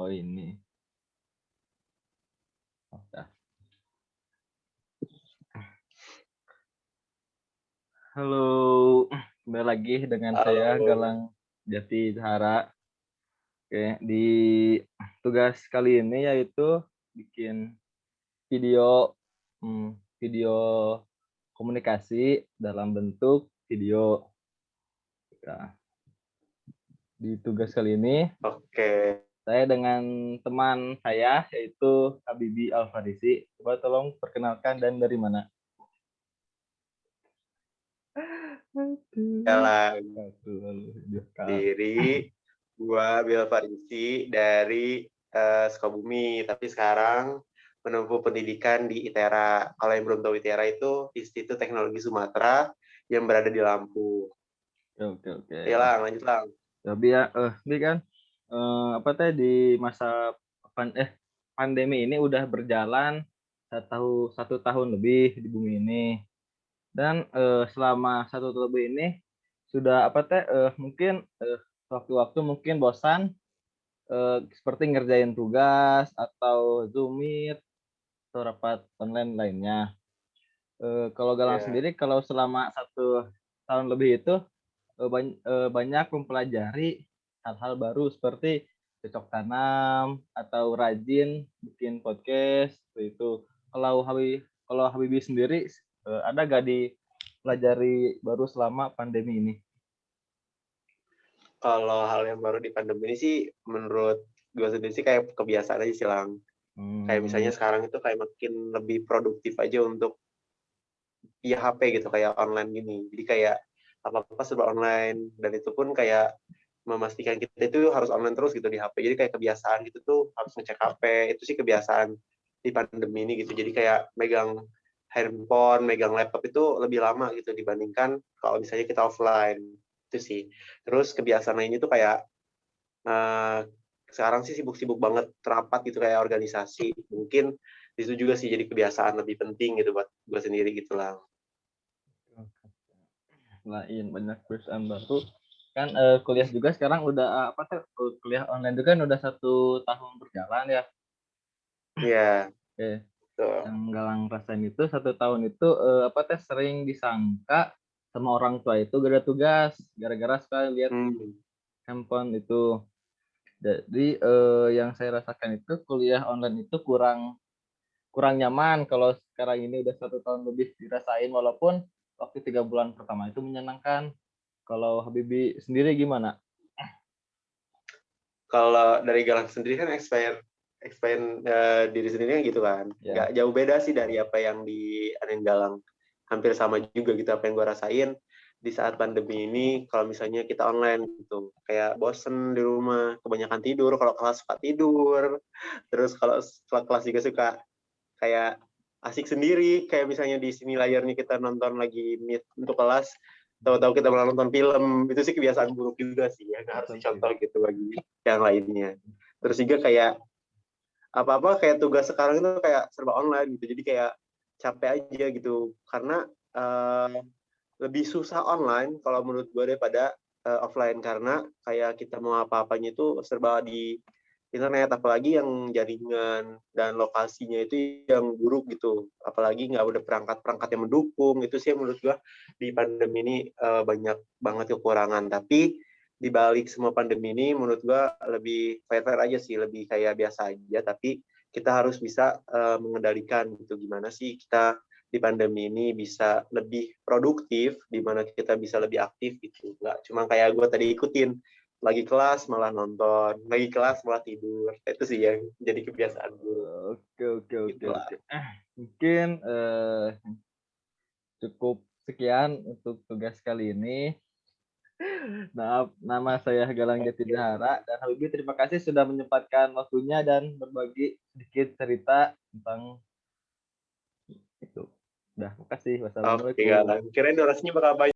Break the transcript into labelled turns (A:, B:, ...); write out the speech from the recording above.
A: Oh ini. Udah. Halo, kembali lagi dengan saya
B: Halo.
A: Galang Jati Hara. Oke, di tugas kali ini yaitu bikin video, video komunikasi dalam bentuk video. Nah, di tugas kali ini
B: Oke.
A: saya dengan teman saya yaitu Habibi Alfarisi. Coba tolong perkenalkan dan dari mana?
B: Galang
A: Aduh.
B: diri, gua Bil Farisi dari, Sukabumi, tapi sekarang menempuh pendidikan di ITERA. Kalau yang belum tahu ITERA itu Institut Teknologi Sumatera yang berada di Lampung.
A: Oke.
B: Ya Lang, lanjut Lang.
A: Tapi ya, ini kan apa teh di masa pandemi ini udah berjalan 1 tahun lebih di bumi ini. Dan selama 1 tahun lebih ini sudah apa teh mungkin waktu-waktu mungkin bosan seperti ngerjain tugas atau Zoom Meet atau rapat online lainnya. Kalau Galang
B: Ya.
A: sendiri kalau selama 1 tahun lebih itu banyak mempelajari hal-hal baru seperti cocok tanam atau rajin bikin podcast seperti itu. Kalau Habibie sendiri ada gak dipelajari baru selama pandemi ini?
B: Kalau hal yang baru di pandemi ini sih menurut gua sendiri sih kayak kebiasaan aja sih Lang. Kayak misalnya
A: Hmm,
B: sekarang itu kayak makin lebih produktif aja untuk via HP gitu, kayak online gini. Jadi kayak apa-apa serba online, dan itu pun kayak memastikan kita itu harus online terus gitu di HP. Jadi kayak kebiasaan gitu tuh harus ngecek HP, itu sih kebiasaan di pandemi ini gitu. Jadi kayak megang handphone, megang laptop itu lebih lama gitu dibandingkan kalau misalnya kita offline. Itu sih. Terus kebiasaan lainnya tuh kayak eh, sekarang sih sibuk-sibuk banget rapat gitu kayak organisasi. Mungkin itu juga sih jadi kebiasaan lebih penting gitu buat gue sendiri gitu lah.
A: lain banyak perusahaan baru kan kuliah juga sekarang udah apa tuh kuliah online juga kan udah 1 tahun berjalan ya.
B: Iya,
A: Oke.
B: betul.
A: Yang Galang rasain itu 1 tahun itu apa teh sering disangka sama orang tua itu gak ada tugas gara-gara sekali lihat
B: Hmm.
A: handphone itu. Jadi yang saya rasakan itu kuliah online itu kurang kurang nyaman kalau sekarang ini udah 1 tahun lebih dirasain walaupun waktu 3 bulan pertama itu menyenangkan. Kalau Habibi sendiri gimana?
B: Kalau dari Galang sendiri kan expand diri sendiri kan gitu kan. Nggak
A: Ya.
B: jauh beda sih dari apa yang dianin Galang. Hampir sama juga gitu apa yang gue rasain di saat pandemi ini. Kalau misalnya kita online gitu, kayak bosen di rumah, kebanyakan tidur. Kalau kelas suka tidur, terus kalau setelah kelas juga suka kayak asik sendiri, kayak misalnya di sini layarnya kita nonton lagi meet untuk kelas, tahu-tahu kita malah nonton film. Itu sih kebiasaan buruk juga sih ya, nggak harus
A: Nonton
B: dicontoh
A: film.
B: gitu bagi yang lainnya. Terus juga kayak apa-apa kayak tugas sekarang itu kayak serba online gitu, jadi kayak capek aja gitu karena uh, lebih susah online kalau menurut gue daripada offline, karena kayak kita mau apa-apanya itu serba di internet, apalagi yang jaringan dan lokasinya itu yang buruk gitu, apalagi nggak ada perangkat-perangkat yang mendukung. Itu sih yang menurut gua di pandemi ini banyak banget kekurangan. Tapi di balik semua pandemi ini menurut gua lebih fair-fair aja sih, lebih kayak biasa aja, tapi kita harus bisa mengendalikan gitu gimana sih kita di pandemi ini bisa lebih produktif, di mana kita bisa lebih aktif gitu, nggak cuma kayak gue tadi ikutin lagi kelas malah nonton, lagi kelas malah tidur. Itu sih yang jadi kebiasaan buruk
A: Oke.
B: gitulah.
A: Mungkin cukup sekian untuk tugas kali ini. Maaf, nama saya Galang Jati
B: Oke.
A: Dahara dan Habibie terima kasih sudah menyempatkan waktunya dan berbagi sedikit cerita tentang itu. Udah, makasih.
B: Oke, Galang.
A: Wassalamualaikum.
B: Kirain durasinya bakal